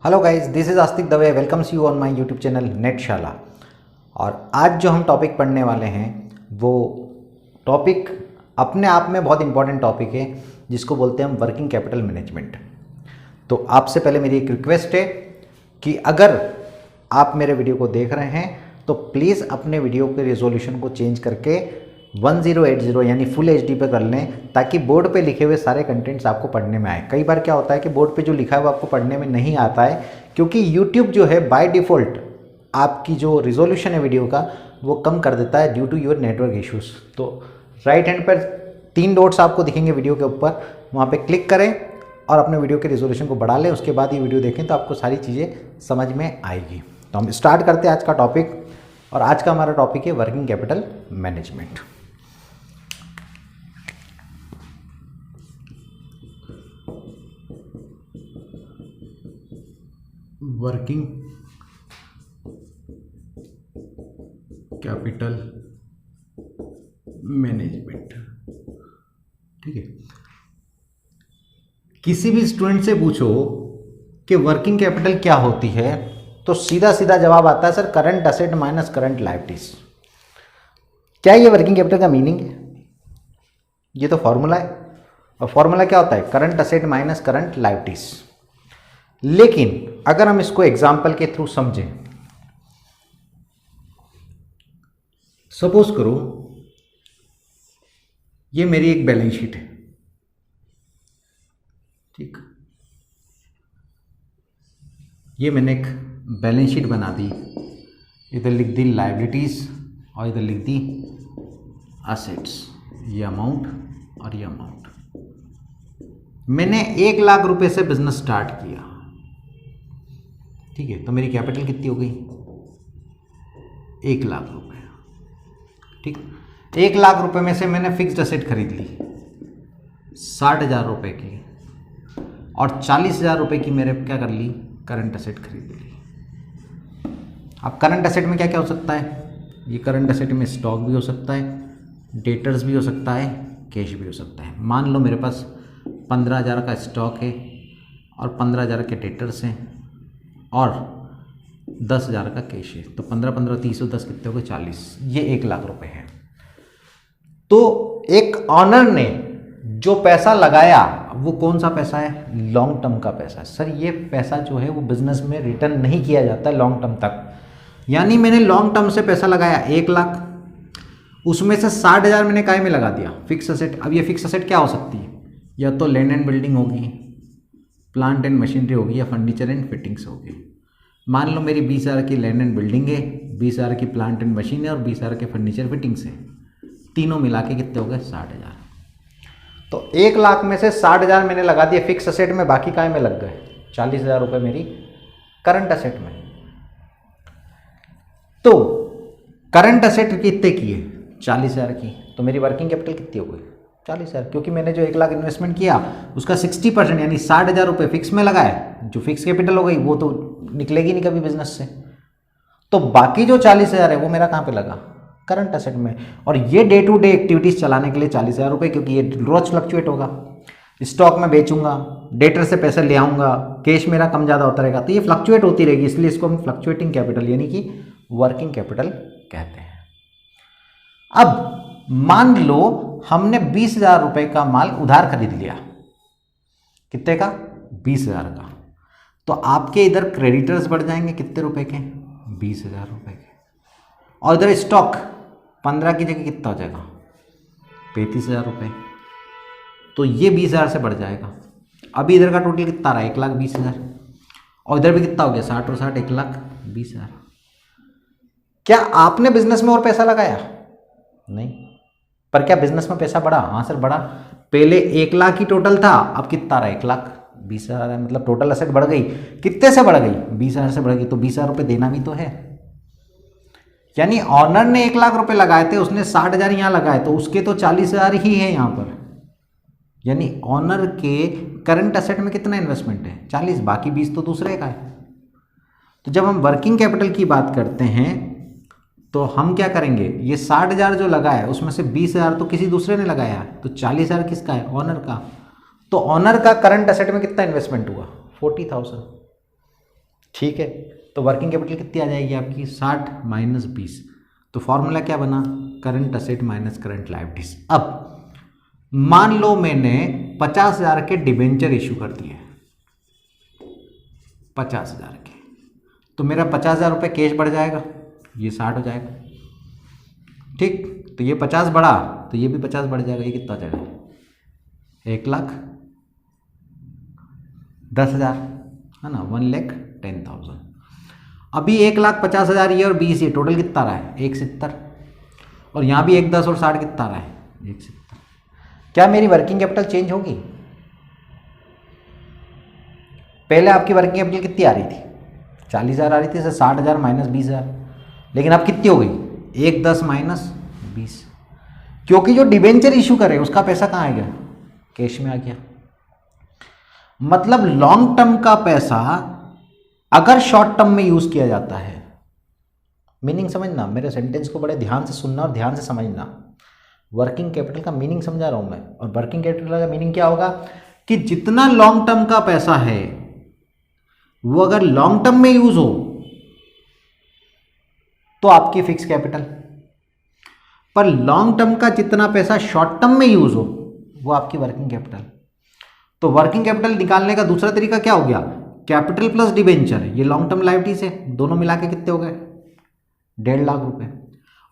Hello guys, this is Aastik Dave, welcomes you on my YouTube channel Netshala. और आज जो हम टॉपिक पढ़ने वाले हैं वो टॉपिक अपने आप में बहुत इंपॉर्टेंट टॉपिक है, जिसको बोलते हैं हम वर्किंग कैपिटल मैनेजमेंट। तो आपसे पहले मेरी एक रिक्वेस्ट है कि अगर आप मेरे वीडियो को देख रहे हैं तो प्लीज़ अपने वीडियो के रेजोल्यूशन को चेंज करके 1080 यानी फुल एचडी पे कर लें, ताकि बोर्ड पे लिखे हुए सारे कंटेंट्स आपको पढ़ने में आए। कई बार क्या होता है कि बोर्ड पे जो लिखा है वो आपको पढ़ने में नहीं आता है, क्योंकि यूट्यूब जो है बाय डिफ़ॉल्ट आपकी जो रिजोल्यूशन है वीडियो का वो कम कर देता है due to your network issues. तो राइट हैंड पर 3 डॉट्स आपको दिखेंगे वीडियो के ऊपर, वहाँ पर क्लिक करें और अपने वीडियो के रिजोल्यूशन को बढ़ा लें। उसके बाद ये वीडियो देखें तो आपको सारी चीज़ें समझ में आएगी। तो हम स्टार्ट करते हैं आज का टॉपिक, और आज का हमारा टॉपिक है working capital management. Working capital management, ठीक है। किसी भी स्टूडेंट से पूछो कि वर्किंग कैपिटल क्या होती है तो सीधा सीधा जवाब आता है sir current asset minus current liabilities. क्या ये वर्किंग कैपिटल का मीनिंग है? ये तो फॉर्मूला है, और फॉर्मूला क्या होता है? Current asset minus current liabilities. लेकिन अगर हम इसको एग्जाम्पल के थ्रू समझें, सपोज करो ये मेरी एक बैलेंस शीट है, ठीक। ये मैंने एक बैलेंस शीट बना दी, इधर लिख दी लायबिलिटीज और इधर लिख दी असेट्स, ये अमाउंट और ये अमाउंट। मैंने 1 लाख रुपए से बिजनेस स्टार्ट किया, ठीक है। तो मेरी कैपिटल कितनी हो गई? 1 लाख रुपए, ठीक। 1 लाख रुपए में से मैंने फिक्स्ड असेट खरीद ली 60,000 रुपए की, और 40,000 रुपए की मेरे क्या कर ली? करंट असेट खरीद ली। अब करंट असेट में क्या क्या हो सकता है? ये करंट असेट में स्टॉक भी हो सकता है, डेटर्स भी हो सकता है, कैश भी हो सकता है। मान लो मेरे पास 15,000 का स्टॉक है और 15,000 के डेटर्स हैं और 10,000 का कैश है, तो 15 15 30 10 कितने हो गए? 40। ये 1 लाख रुपए है। तो एक ऑनर ने जो पैसा लगाया वो कौन सा पैसा है? लॉन्ग टर्म का पैसा है। सर ये पैसा जो है वो बिजनेस में रिटर्न नहीं किया जाता है लॉन्ग टर्म तक। यानी मैंने लॉन्ग टर्म से पैसा लगाया 1 लाख, उसमें से 60,000 मैंने काय में लगा दिया? Fix asset. अब ये फिक्स असेट क्या हो सकती है? या तो लैंड एंड बिल्डिंग होगी, प्लांट एंड मशीनरी होगी, या फर्नीचर एंड फिटिंग्स होगी। मान लो मेरी 20,000 की लैंड एंड बिल्डिंग है, 20,000 की प्लांट एंड मशीन है और 20,000 के फर्नीचर फिटिंग्स है। तीनों मिला के कितने हो गए? 60,000। तो 1 लाख में से 60,000 मैंने लगा दिए फिक्स असेट में, बाकी काय में लग गए? 40,000 रुपये मेरी करंट असेट में। तो करंट असेट कितने की है? 40,000 की। तो मेरी वर्किंग कैपिटल कितनी हो गई? 40,000, क्योंकि मैंने जो 1 लाख इन्वेस्टमेंट किया उसका 60% यानी 60,000 रुपये फिक्स में लगाया। जो फिक्स कैपिटल हो गई वो तो निकलेगी नहीं कभी बिजनेस से। तो बाकी जो 40,000 है वो मेरा कहाँ पे लगा? करंट असेट में। और ये डे टू डे एक्टिविटीज चलाने के लिए 40,000 रुपये, क्योंकि ये रोज फ्लक्चुएट होगा। स्टॉक में बेचूंगा, डेटर से पैसे ले आऊंगा, कैश मेरा कम ज़्यादा होता रहेगा, तो ये फ्लक्चुएट होती रहेगी। इसलिए इसको हम फ्लक्चुएटिंग कैपिटल यानी कि वर्किंग कैपिटल कहते हैं। अब मान लो हमने 20,000 रुपये का माल उधार खरीद लिया। कितने का? 20,000 का। तो आपके इधर क्रेडिटर्स बढ़ जाएंगे कितने रुपए के? 20,000 रुपये के। और इधर स्टॉक 15 की जगह कितना हो जाएगा? 35,000 रुपये। तो ये 20,000 से बढ़ जाएगा। अभी इधर का टोटल कितना रहा? 1,20,000। और इधर भी कितना हो गया? 60 और 60 1,20,000। क्या आपने बिजनेस में और पैसा लगाया? नहीं। पर क्या बिजनेस में पैसा बढ़ा? हाँ सर बढ़ा। पहले 1 लाख ही टोटल था, अब कितना रहा? 1,20,000 है। मतलब टोटल असेट बढ़ गई। कितने से बढ़ गई? 20,000 से बढ़ गई। तो 20,000 रुपये देना भी तो है। यानी ऑनर ने 1 लाख रुपए लगाए थे, उसने 60,000 यहाँ लगाए, तो उसके तो 40,000 ही है यहाँ पर। यानी ऑनर के करंट असेट में कितना इन्वेस्टमेंट है? 40, बाकी 20 तो दूसरे का है। तो जब हम वर्किंग कैपिटल की बात करते हैं तो हम क्या करेंगे? ये 60,000 जो लगा है उसमें से 20,000 तो किसी दूसरे ने लगाया है, तो 40,000 किसका है? ऑनर का। तो ऑनर का करंट असेट में कितना इन्वेस्टमेंट हुआ? 40,000। ठीक है, तो वर्किंग कैपिटल कितनी आ जाएगी आपकी 60 माइनस 20। तो फॉर्मूला क्या बना, current asset minus current liabilities. अब मान लो मैंने 50,000 के डिबेंचर इशू कर दिए, 50,000 के, तो मेरा 50,000 रुपये कैश बढ़ जाएगा, ये 60 हो जाएगा। ठीक, तो ये 50 बढ़ा तो ये भी 50 बढ़ जाएगा, ये कितना जाएगा 1,10,000 है ना, 1,10,000। अभी 1,50,000 ये और 20 ये टोटल कितना रहा है 170, और यहाँ भी 1,10 और 60 कितना रहा है 170। क्या मेरी वर्किंग कैपिटल चेंज होगी? पहले आपकी वर्किंग कैपिटल कितनी आ रही थी 40,000 आ रही थी, 60,000 माइनस 20,000, लेकिन अब कितनी हो गई 1,10 माइनस 20, क्योंकि जो डिबेंचर इशू करे उसका पैसा कहाँ आ गया, कैश में आ गया। मतलब लॉन्ग टर्म का पैसा अगर शॉर्ट टर्म में यूज किया जाता है, मीनिंग समझना, मेरे सेंटेंस को बड़े ध्यान से सुनना और ध्यान से समझना। वर्किंग कैपिटल का मीनिंग समझा रहा हूं मैं, और वर्किंग कैपिटल का मीनिंग क्या होगा कि जितना लॉन्ग टर्म का पैसा है वो अगर लॉन्ग टर्म में यूज हो तो आपकी फिक्स कैपिटल, पर लॉन्ग टर्म का जितना पैसा शॉर्ट टर्म में यूज हो वो आपकी वर्किंग कैपिटल। तो वर्किंग कैपिटल निकालने का दूसरा तरीका क्या हो गया, कैपिटल प्लस डिबेंचर, ये लॉन्ग टर्म लायबिलिटीज है, दोनों मिला के कितने हो गए 1.5 लाख रुपए,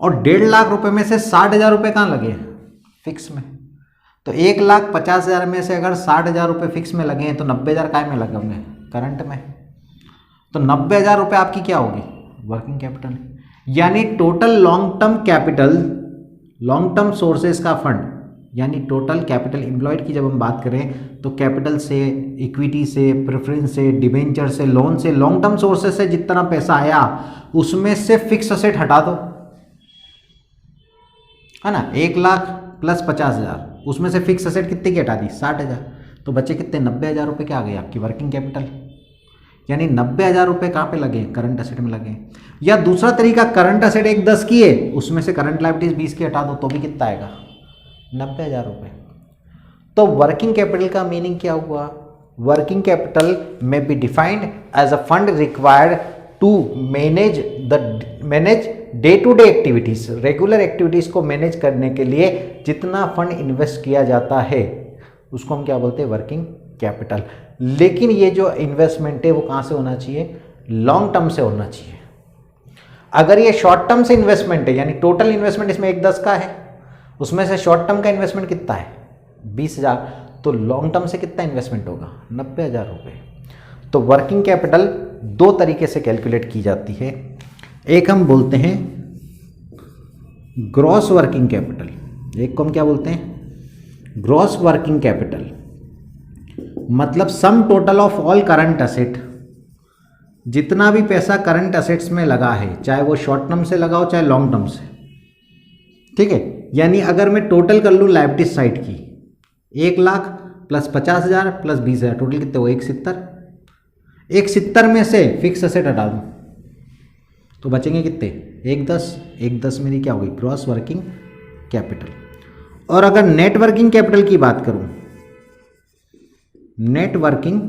और 1.5 लाख रुपए में से 60,000 रुपये कहाँ लगे फिक्स में। तो 1,50,000 में से अगर 60,000 रुपये फिक्स में लगे हैं तो 90,000 काय में लगे होंगे करंट में, तो 90,000 रुपये आपकी क्या होगी वर्किंग कैपिटल। यानी total long term capital, long term sources का फंड, यानी टोटल कैपिटल एम्प्लॉयड की जब हम बात करें तो कैपिटल से, इक्विटी से, प्रेफरेंस से, डिबेंचर से, लोन से, लॉन्ग टर्म सोर्सेज से जितना पैसा आया उसमें से फिक्स असेट हटा दो, है ना, 1 लाख प्लस 50,000, उसमें से फिक्स असेट कितने की हटा दी 60,000, तो बचे कितने 90,000 रुपये क्या आ गए आपकी वर्किंग कैपिटल। यानी 90,000 रुपये कहाँ पे लगे करंट असेट में लगे। या दूसरा तरीका, करंट असेट 1,10 की है, उसमें से करंट लायबिलिटीज 20 की हटा दो तो भी कितना आएगा 90,000 रुपये। तो वर्किंग कैपिटल का मीनिंग क्या हुआ, वर्किंग कैपिटल में be defined as a fund required to manage day to day activities, regular activities को मैनेज करने के लिए जितना फंड इन्वेस्ट किया जाता है उसको हम क्या बोलते हैं वर्किंग कैपिटल। लेकिन ये जो इन्वेस्टमेंट है वो कहाँ से होना चाहिए, लॉन्ग टर्म से होना चाहिए। अगर ये शॉर्ट टर्म से इन्वेस्टमेंट है, यानी टोटल इन्वेस्टमेंट इसमें 1,10 का है, उसमें से शॉर्ट टर्म का इन्वेस्टमेंट कितना है 20,000, तो लॉन्ग टर्म से कितना इन्वेस्टमेंट होगा 90,000 रुपये। तो वर्किंग कैपिटल दो तरीके से कैलकुलेट की जाती है, एक हम बोलते हैं ग्रॉस वर्किंग कैपिटल, एक को हम क्या बोलते हैं ग्रॉस वर्किंग कैपिटल, मतलब sum total of all current asset, जितना भी पैसा करंट असेट्स में लगा है, चाहे वो शॉर्ट टर्म से लगा हो चाहे लॉन्ग टर्म से, ठीक है। यानी अगर मैं टोटल कर लूँ लायबिलिटी साइड की 1 लाख प्लस 50,000 प्लस 20,000, टोटल कितने हो 170, 170 में से फिक्स असेट हटा दूँ तो बचेंगे कितने 1,10, 1,10 मेरी क्या होगी ग्रॉस वर्किंग कैपिटल। और अगर नेट वर्किंग कैपिटल की बात करूँ, नेट वर्किंग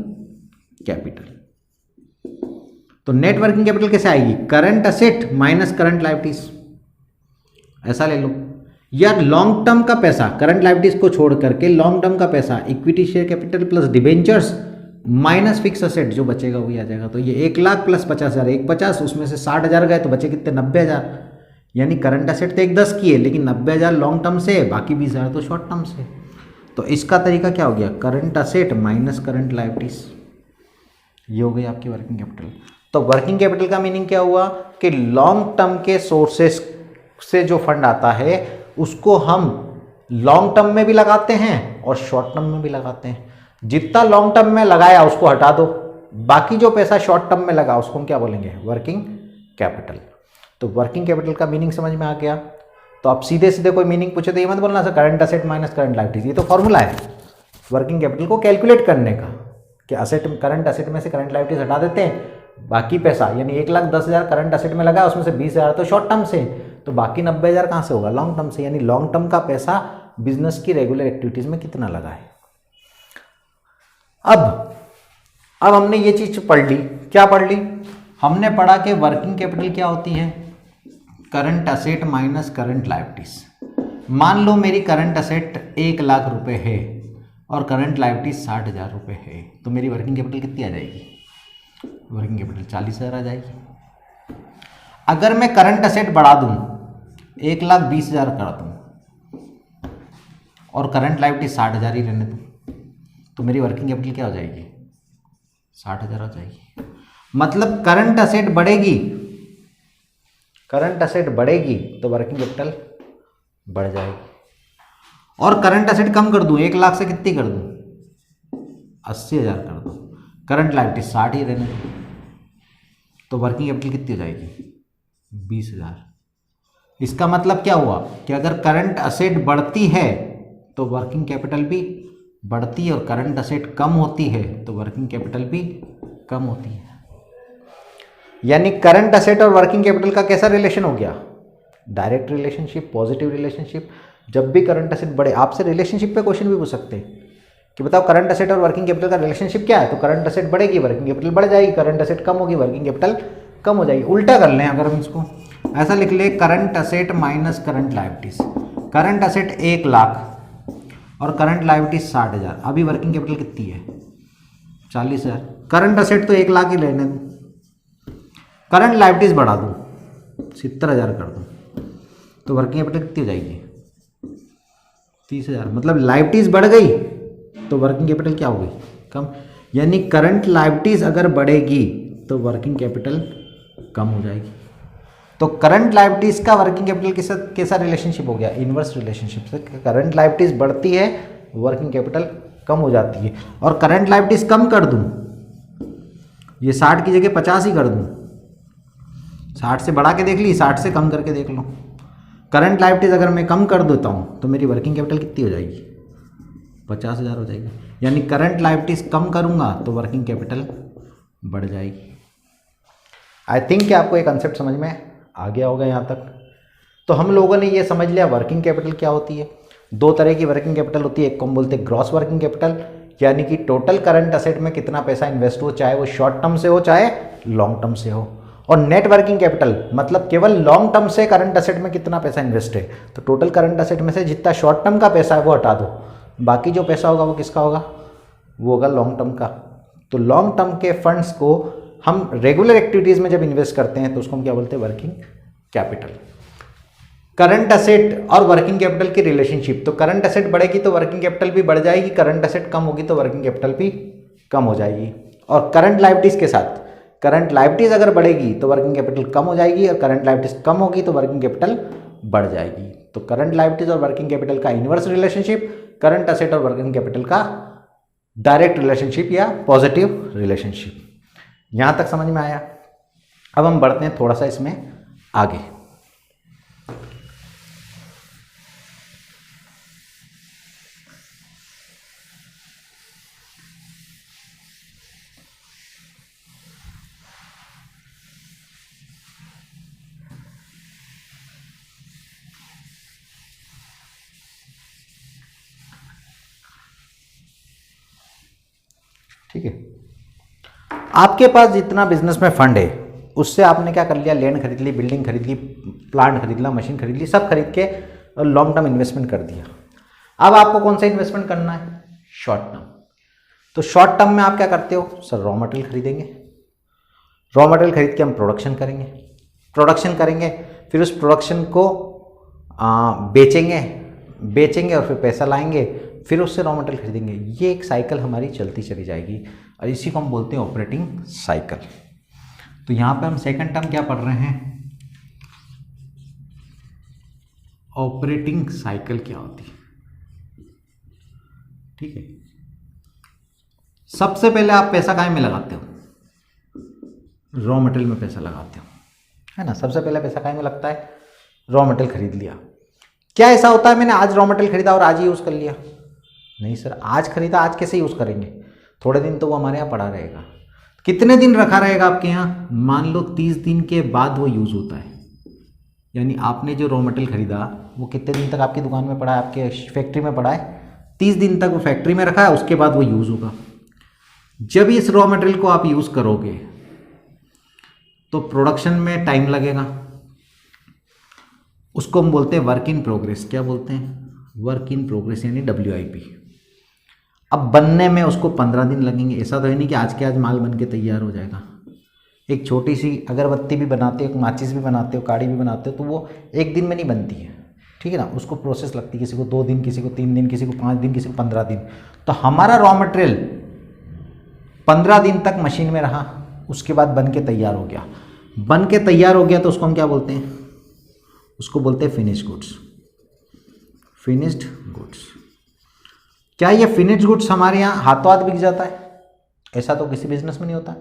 कैपिटल, तो नेट वर्किंग कैपिटल कैसे आएगी, current asset minus current liabilities, ऐसा ले लो। या लॉन्ग टर्म का पैसा, करंट लायबिलिटीज को छोड़ करके लॉन्ग टर्म का पैसा, equity share capital plus debentures minus fix asset, जो बचेगा वही आ जाएगा। तो ये 1 लाख प्लस 50,000, 150, उसमें से 60,000 गए तो बचे कितने 90,000। यानी करंट असेट तो 1,10 की है, लेकिन 90,000 लॉन्ग टर्म से, बाकी 20,000 तो शॉर्ट टर्म से। तो इसका तरीका क्या हो गया, current asset minus current liabilities, ये हो गई आपकी वर्किंग कैपिटल। तो वर्किंग कैपिटल का मीनिंग क्या हुआ कि लॉन्ग टर्म के सोर्सेस से जो फंड आता है उसको हम लॉन्ग टर्म में भी लगाते हैं और शॉर्ट टर्म में भी लगाते हैं। जितना लॉन्ग टर्म में लगाया उसको हटा दो, बाकी जो पैसा शॉर्ट टर्म में लगा उसको हम क्या बोलेंगे वर्किंग कैपिटल। तो वर्किंग कैपिटल का मीनिंग समझ में आ गया। तो आप सीधे सीधे कोई मीनिंग पूछे तो ये मत बोलना sir current asset minus current liabilities, ये तो फॉर्मूला है वर्किंग कैपिटल को कैलकुलेट करने का कि असेट, करंट असेट में से करंट लायबिलिटीज हटा देते हैं, बाकी पैसा यानी 1,10,000 करंट असेट में लगा, उसमें से 20,000 तो शॉर्ट टर्म से, तो बाकी 90,000 कहाँ से होगा लॉन्ग टर्म से। यानी लॉन्ग टर्म का पैसा बिजनेस की रेगुलर एक्टिविटीज में कितना लगा है। अब हमने ये चीज पढ़ ली, क्या पढ़ ली हमने? पढ़ा कि वर्किंग कैपिटल क्या होती है? Current asset minus current liabilities. मान लो मेरी करंट असेट 1,00,000 रुपए है और करंट लायबिलिटीज 60,000 रुपये है, तो मेरी वर्किंग कैपिटल कितनी आ जाएगी? वर्किंग कैपिटल 40,000 आ जाएगी। अगर मैं करंट असेट बढ़ा दूं, 1,20,000 कर दूं और करंट लायबिलिटी 60,000 ही रहने दूं, तो मेरी वर्किंग कैपिटल क्या हो जाएगी? 60,000 हो जाएगी। मतलब करंट असेट बढ़ेगी, करंट असेट बढ़ेगी तो वर्किंग कैपिटल बढ़ जाएगी। और करंट असेट कम कर दूं, 1,00,000 से कितनी कर दूं? 80,000 कर दूं, करंट लायबिलिटी 60 ही रहने दूं, तो वर्किंग कैपिटल कितनी हो जाएगी? 20,000। इसका मतलब क्या हुआ कि अगर करंट असेट बढ़ती है तो वर्किंग कैपिटल भी बढ़ती है, और करंट असेट कम होती है तो वर्किंग कैपिटल भी कम होती है। यानी करंट असेट और वर्किंग कैपिटल का कैसा रिलेशन हो गया? Direct relationship, positive relationship. जब भी करंट असेट बढ़े, आपसे रिलेशनशिप पे क्वेश्चन भी पूछ सकते हैं कि बताओ करंट असेट और वर्किंग कैपिटल का रिलेशनशिप क्या है? तो करंट असेट बढ़ेगी, वर्किंग कैपिटल बढ़ जाएगी, करंट असेट कम होगी, वर्किंग कैपिटल कम हो जाएगी। उल्टा कर लें अगर हम इसको, ऐसा लिख ले, current asset minus current liabilities. Current asset 1,00,000 और करंट लायबिलिटी 60,000। अभी वर्किंग कैपिटल कितनी है? 40,000। करंट असेट तो 1,00,000 ही लेने दूँ, करंट लायबिलिटीज बढ़ा दूँ, 70,000 कर दूँ, तो वर्किंग कैपिटल कितनी हो जाएगी? 30,000। मतलब लायबिलिटीज बढ़ गई तो वर्किंग कैपिटल क्या हो गई? कम। यानी करंट लायबिलिटीज अगर बढ़ेगी तो वर्किंग कैपिटल कम हो जाएगी। तो करंट लायबिलिटीज का वर्किंग कैपिटल के साथ कैसा रिलेशनशिप हो गया? इनवर्स रिलेशनशिप से। करंट लायबिलिटीज बढ़ती है, वर्किंग कैपिटल कम हो जाती है। और करंट लायबिलिटीज कम कर दूं, ये 60 की जगह 50 ही कर दूं, 60 से बढ़ा के देख ली, 60 से कम करके देख लो। करंट लायबिलिटीज अगर मैं कम कर देता हूँ तो मेरी वर्किंग कैपिटल कितनी हो जाएगी? 50,000 हो जाएगी। यानी करंट लायबिलिटीज कम करूँगा तो वर्किंग कैपिटल बढ़ जाएगी। आई थिंक कि आपको ये कंसेप्ट समझ में आ गया होगा यहाँ तक। तो हम लोगों ने ये समझ लिया वर्किंग कैपिटल क्या होती है। दो तरह की वर्किंग कैपिटल होती है, एक को हम बोलते हैं ग्रॉस वर्किंग कैपिटल, यानी कि टोटल करंट असेट में कितना पैसा इन्वेस्ट हो, चाहे वो शॉर्ट टर्म से हो चाहे लॉन्ग टर्म से हो। और नेट वर्किंग कैपिटल मतलब केवल लॉन्ग टर्म से करंट असेट में कितना पैसा इन्वेस्ट है, तो टोटल करंट असेट में से जितना शॉर्ट टर्म का पैसा है वो हटा दो, बाकी जो पैसा होगा वो किसका होगा? वो होगा लॉन्ग टर्म का। तो लॉन्ग टर्म के फंड्स को हम रेगुलर एक्टिविटीज़ में जब इन्वेस्ट करते हैं तो उसको हम क्या बोलते हैं? Working capital. करंट असेट और वर्किंग कैपिटल की रिलेशनशिप, तो करंट असेट बढ़ेगी तो वर्किंग कैपिटल भी बढ़ जाएगी, करंट असेट कम होगी तो वर्किंग कैपिटल भी कम हो जाएगी। और करंट लायबिलिटीज के साथ, करंट लायबिलिटीज अगर बढ़ेगी तो वर्किंग कैपिटल कम हो जाएगी, और करंट लायबिलिटीज कम होगी तो वर्किंग कैपिटल बढ़ जाएगी। तो करंट लायबिलिटीज और वर्किंग कैपिटल का इनवर्स रिलेशनशिप, करंट असेट और वर्किंग कैपिटल का डायरेक्ट रिलेशनशिप या पॉजिटिव रिलेशनशिप। यहां तक समझ में आया? अब हम बढ़ते हैं थोड़ा सा इसमें आगे। ठीक है, आपके पास जितना बिजनेस में फंड है उससे आपने क्या कर लिया? लैंड खरीद ली, बिल्डिंग खरीद ली, प्लांट खरीद ला, मशीन खरीद ली, सब खरीद के लॉन्ग टर्म इन्वेस्टमेंट कर दिया। अब आपको कौन सा इन्वेस्टमेंट करना है? Short term. तो शॉर्ट टर्म में आप क्या करते हो? सर रॉ मटेरियल खरीदेंगे, रॉ मटेरियल खरीद के हम प्रोडक्शन करेंगे, फिर उस प्रोडक्शन को बेचेंगे और फिर पैसा लाएंगे, फिर उससे रॉ मटेरियल खरीदेंगे। ये एक साइकिल हमारी चलती चली जाएगी और इसी को हम बोलते हैं ऑपरेटिंग साइकिल। तो यहाँ पे हम सेकंड टर्म क्या पढ़ रहे हैं? ऑपरेटिंग साइकिल क्या होती है। ठीक है, सबसे पहले आप पैसा काहे में लगाते हो? रॉ मटेरियल में पैसा लगाते हो, है ना। सबसे पहले पैसा काहे में लगता है? रॉ मटेरियल खरीद लिया। क्या ऐसा होता है मैंने आज रॉ मटेरियल खरीदा और आज ही यूज़ कर लिया? नहीं सर, आज खरीदा आज कैसे यूज़ करेंगे? थोड़े दिन तो वो हमारे यहाँ पड़ा रहेगा। कितने दिन रखा रहेगा आपके यहाँ? मान लो 30 दिन के बाद वो यूज़ होता है। यानी आपने जो रॉ मटेरियल खरीदा वो कितने दिन तक आपकी दुकान में पड़ा है, आपके फैक्ट्री में पड़ा है? 30 दिन तक वो फैक्ट्री में रखा है, उसके बाद वो यूज़ होगा। जब इस रॉ मटेरियल को आप यूज़ करोगे तो प्रोडक्शन में टाइम लगेगा, उसको हम बोलते हैं वर्क इन प्रोग्रेस। क्या बोलते हैं? वर्क इन प्रोग्रेस यानी WIP। अब बनने में उसको 15 दिन लगेंगे। ऐसा तो है नहीं कि आज के आज माल बन के तैयार हो जाएगा। एक छोटी सी अगरबत्ती भी बनाते हो, माचिस भी बनाते हो, काड़ी भी बनाते हो, तो वो एक दिन में नहीं बनती है, ठीक है ना, उसको प्रोसेस लगती है, किसी को 2 दिन, किसी को 3 दिन, किसी को 5 दिन, किसी को 15 दिन। तो हमारा रॉ मटेरियल 15 दिन तक मशीन में रहा, उसके बाद बन के तैयार हो गया। बन के तैयार हो गया तो उसको हम क्या बोलते हैं? उसको बोलते हैं फिनिश्ड गुड्स। Finished goods. क्या ये फिनिश्ड गुड्स हमारे यहाँ हाथों हाथ बिक जाता है? ऐसा तो किसी बिजनेस में नहीं होता।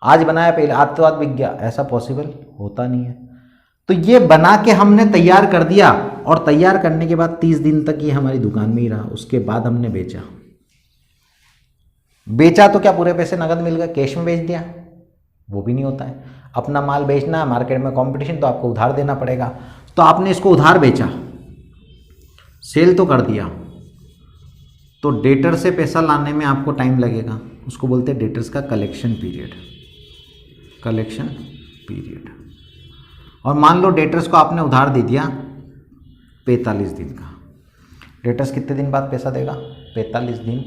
आज बनाया पहले हाथों हाथ बिक गया, ऐसा पॉसिबल होता नहीं है। तो ये बना के हमने तैयार कर दिया, और तैयार करने के बाद 30 दिन तक ये हमारी दुकान में ही रहा। उसके बाद हमने बेचा। बेचा तो क्या पूरे पैसे नगद मिल गए? कैश में बेच दिया? वो भी नहीं होता है। अपना माल बेचना है, मार्केट में कंपटीशन, तो आपको उधार देना पड़ेगा। तो आपने इसको उधार बेचा, सेल तो कर दिया, तो डेटर से पैसा लाने में आपको टाइम लगेगा। उसको बोलते हैं डेटर्स का कलेक्शन पीरियड। Collection period. और मान लो डेटर्स को आपने उधार दे दिया 45 दिन का। डेटर्स कितने दिन बाद पैसा देगा? 45 दिन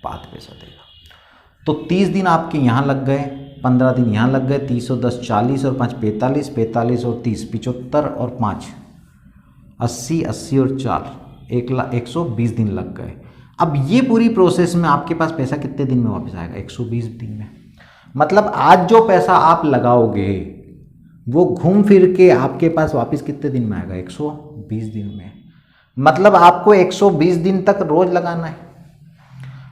बाद पैसा देगा। तो 30 दिन आपके यहाँ लग गए, 15 दिन यहाँ लग गए, 30 और 10 40 और 5 45, 45 और 30 75 और 5 80, 80 और 4 120 दिन लग गए। अब ये पूरी प्रोसेस में आपके पास पैसा कितने दिन में वापस आएगा? 120 दिन में। मतलब आज जो पैसा आप लगाओगे वो घूम फिर के आपके पास वापस कितने दिन में आएगा? 120 दिन में। मतलब आपको 120 दिन तक रोज लगाना है।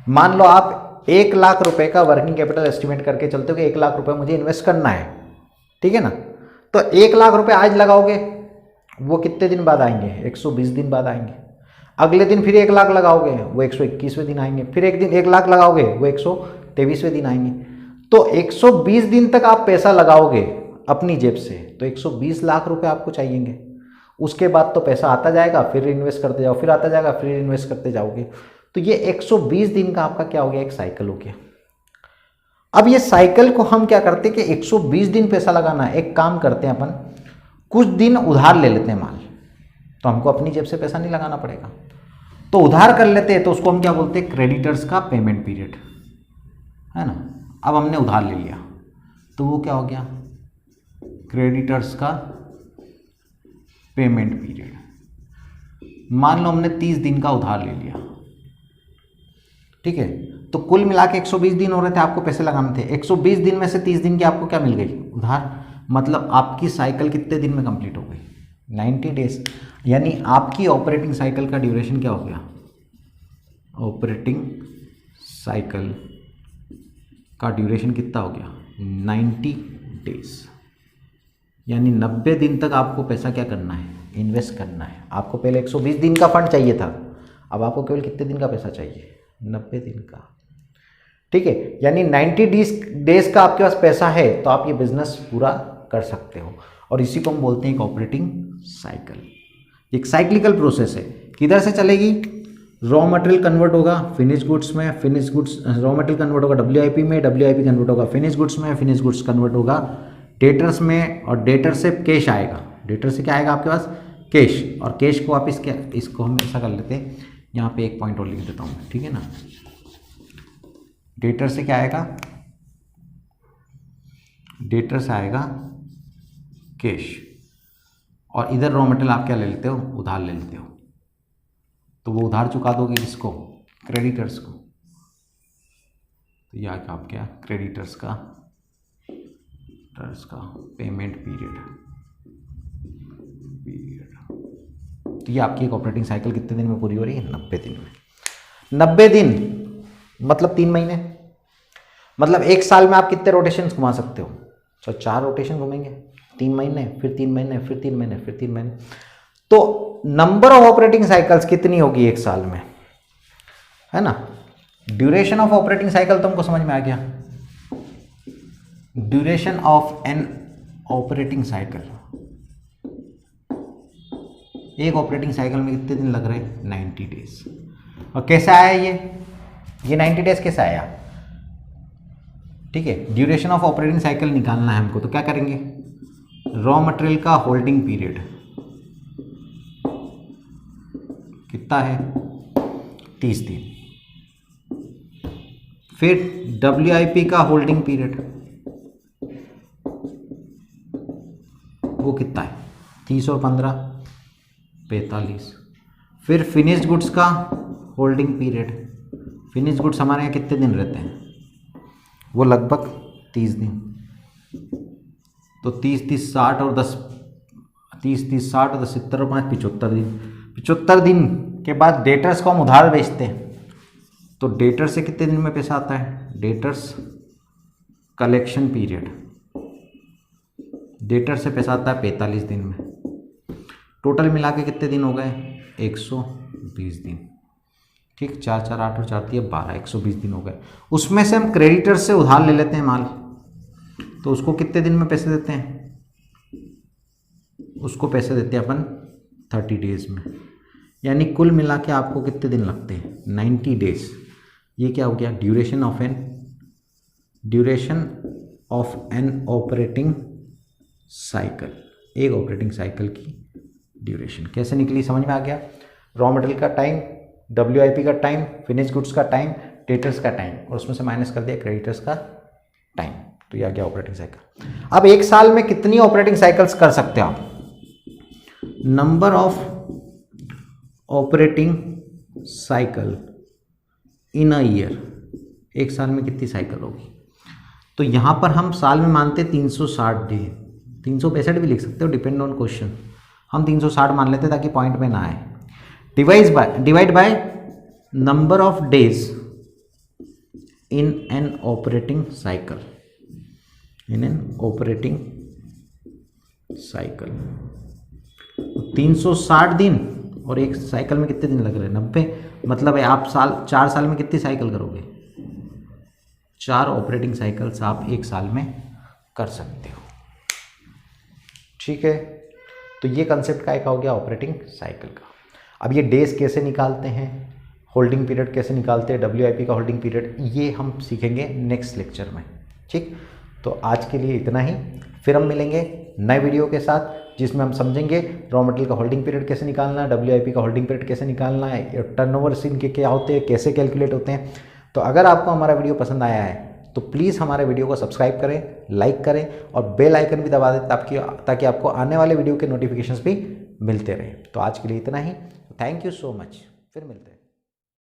मान लो आप 1 लाख रुपए का वर्किंग कैपिटल एस्टिमेट करके चलते हो कि 1 लाख रुपए मुझे इन्वेस्ट करना है, ठीक है ना। तो 1 लाख रुपए आज लगाओगे, वो कितने दिन बाद आएंगे? 120 दिन बाद आएंगे। अगले दिन फिर 1 लाख लगाओगे, वो 121वें दिन आएंगे। फिर एक दिन 1 लाख लगाओगे, वो 123वें दिन आएंगे। तो 120 दिन तक आप पैसा लगाओगे अपनी जेब से, तो 120 लाख रुपए आपको चाहिएंगे। उसके बाद तो पैसा आता जाएगा, फिर इन्वेस्ट करते जाओ, फिर आता जाएगा, फिर इन्वेस्ट करते जाओगे। तो ये 120 दिन का आपका क्या हो गया? एक साइकिल हो गया। अब ये साइकिल को हम क्या करते हैं कि 120 दिन पैसा लगाना है। एक काम करते हैं अपन, कुछ दिन उधार ले लेते हैं माल, तो हमको अपनी जेब से पैसा नहीं लगाना पड़ेगा। तो उधार कर लेते हैं, तो उसको हम क्या बोलते हैं? क्रेडिटर्स का पेमेंट पीरियड, है ना। अब हमने उधार ले लिया, तो वो क्या हो गया? क्रेडिटर्स का पेमेंट पीरियड। मान लो हमने 30 दिन का उधार ले लिया, ठीक है। तो कुल मिला के 120 दिन हो रहे थे, आपको पैसे लगाने थे। 120 दिन में से 30 दिन की आपको क्या मिल गई? उधार। मतलब आपकी साइकिल कितने दिन में कंप्लीट हो गई? 90 डेज। यानी आपकी ऑपरेटिंग साइकिल का ड्यूरेशन क्या हो गया? ऑपरेटिंग साइकिल का ड्यूरेशन कितना हो गया? 90 डेज। यानी 90 दिन तक आपको पैसा क्या करना है? इन्वेस्ट करना है। आपको पहले 120 दिन का फंड चाहिए था, अब आपको केवल कितने दिन का पैसा चाहिए? 90 दिन का, ठीक है। यानी 90 डेज का आपके पास पैसा है, तो आप ये बिजनेस पूरा कर सकते हो। और इसी को हम बोलते हैं एक ऑपरेटिंग साइकिल। एक साइक्लिकल प्रोसेस है। किधर से चलेगी? रॉ मटेरियल कन्वर्ट होगा फिनिश गुड्स में, finish goods raw material convert होगा WIP में, WIP कन्वर्ट होगा फिनिश गुड्स में, फिनिश गुड्स कन्वर्ट होगा डेटर्स में, और डेटर से कैश आएगा। डेटर से क्या आएगा आपके पास? कैश। और कैश को वापस क्या, इसको हम ऐसा कर लेते हैं, यहाँ पे एक पॉइंट और लिख देता हूँ, ठीक है ना। डेटर से क्या आएगा? डेटर से आएगा कैश। और इधर रॉ मटेरियल आप क्या ले लेते हो? उधार ले लेते हो। तो वो उधार चुका दोगे किसको? क्रेडिटर्स को। तो यह आप क्या? क्रेडिटर्स का पेमेंट पीरियड। तो ये आपकी एक ऑपरेटिंग साइकिल कितने दिन में पूरी हो रही है? 90 दिन में। 90 दिन मतलब 3 महीने। मतलब एक साल में आप कितने रोटेशन घुमा सकते हो? तो 4 रोटेशन घूमेंगे। 3 महीने, फिर 3 महीने, फिर 3 महीने, फिर 3 महीने। तो नंबर ऑफ ऑपरेटिंग साइकिल्स कितनी होगी एक साल में, है ना। ड्यूरेशन ऑफ ऑपरेटिंग साइकिल तो हमको समझ में आ गया। Duration of an operating cycle, एक ऑपरेटिंग साइकिल में कितने दिन लग रहे हैं? 90 डेज। और कैसे आया ये 90 डेज कैसे आया? ठीक है। ड्यूरेशन ऑफ ऑपरेटिंग साइकिल निकालना है हमको, तो क्या करेंगे, रॉ मटेरियल का होल्डिंग पीरियड कितना है 30 दिन, फिर WIP का होल्डिंग पीरियड वो कितना है 30 और 15 45, फिर फिनिश्ड गुड्स का होल्डिंग पीरियड, फिनिश्ड गुड्स हमारे यहाँ कितने दिन रहते हैं, वो लगभग 30 दिन, तो 30 30 60 और 10 30 30 60 और 10 70 और 5 75 दिन, 75 दिन के बाद डेटर्स को हम उधार बेचते हैं, तो डेटर से कितने दिन में पैसा आता है, डेटर्स कलेक्शन पीरियड, डेटर से पैसा आता है 45 दिन में, टोटल मिला के कितने दिन हो गए 120 दिन, ठीक, 4 4 8 और 4 दिए 12, 120 दिन हो गए। उसमें से हम क्रेडिटर से उधार ले लेते हैं माल, तो उसको कितने दिन में पैसे देते हैं, उसको पैसे देते हैं अपन 30 डेज में, यानी कुल मिला के आपको कितने दिन लगते हैं 90 डेज। ये क्या हो गया, duration of an operating cycle, एक ऑपरेटिंग साइकिल की ड्यूरेशन कैसे निकली, समझ में आ गया। रॉ मटेरियल का टाइम, WIP का टाइम, फिनिश गुड्स का टाइम, डेटर्स का टाइम, और उसमें से माइनस कर दिया क्रेडिटर्स का टाइम, तो ये आ गया ऑपरेटिंग साइकिल। अब एक साल में कितनी ऑपरेटिंग साइकिल्स कर सकते हो आप, number of operating cycle in a year, एक साल में कितनी साइकिल होगी, तो यहाँ पर हम साल में मानते 360 डे, 365 भी लिख सकते हो, डिपेंड ऑन क्वेश्चन, हम 360 मान लेते ताकि पॉइंट में ना आए। Divide by number of days in an operating cycle, in an operating cycle, 360 दिन और एक साइकिल में कितने दिन लग रहे हैं 90, मतलब है आप 4 साल में कितनी साइकिल करोगे, 4 ऑपरेटिंग साइकिल्स आप एक साल में कर सकते हो, ठीक है। तो ये कंसेप्ट का एक हो गया ऑपरेटिंग साइकिल का। अब ये डेज कैसे निकालते हैं, होल्डिंग पीरियड कैसे निकालते हैं, WIP का होल्डिंग पीरियड, ये हम सीखेंगे नेक्स्ट लेक्चर में, ठीक। तो आज के लिए इतना ही, फिर हम मिलेंगे नए वीडियो के साथ जिसमें हम समझेंगे रॉ मटेरियल का होल्डिंग पीरियड कैसे निकालना है, WIP का होल्डिंग पीरियड कैसे निकालना है, टर्नओवर्स इनके क्या होते हैं, कैसे कैलकुलेट होते हैं। तो अगर आपको हमारा वीडियो पसंद आया है तो प्लीज़ हमारे वीडियो को सब्सक्राइब करें, लाइक करें और बेल आइकन भी दबा दें ताकि आपको आने वाले वीडियो के नोटिफिकेशंस भी मिलते रहें। तो आज के लिए इतना ही, थैंक यू सो मच, फिर मिलते हैं।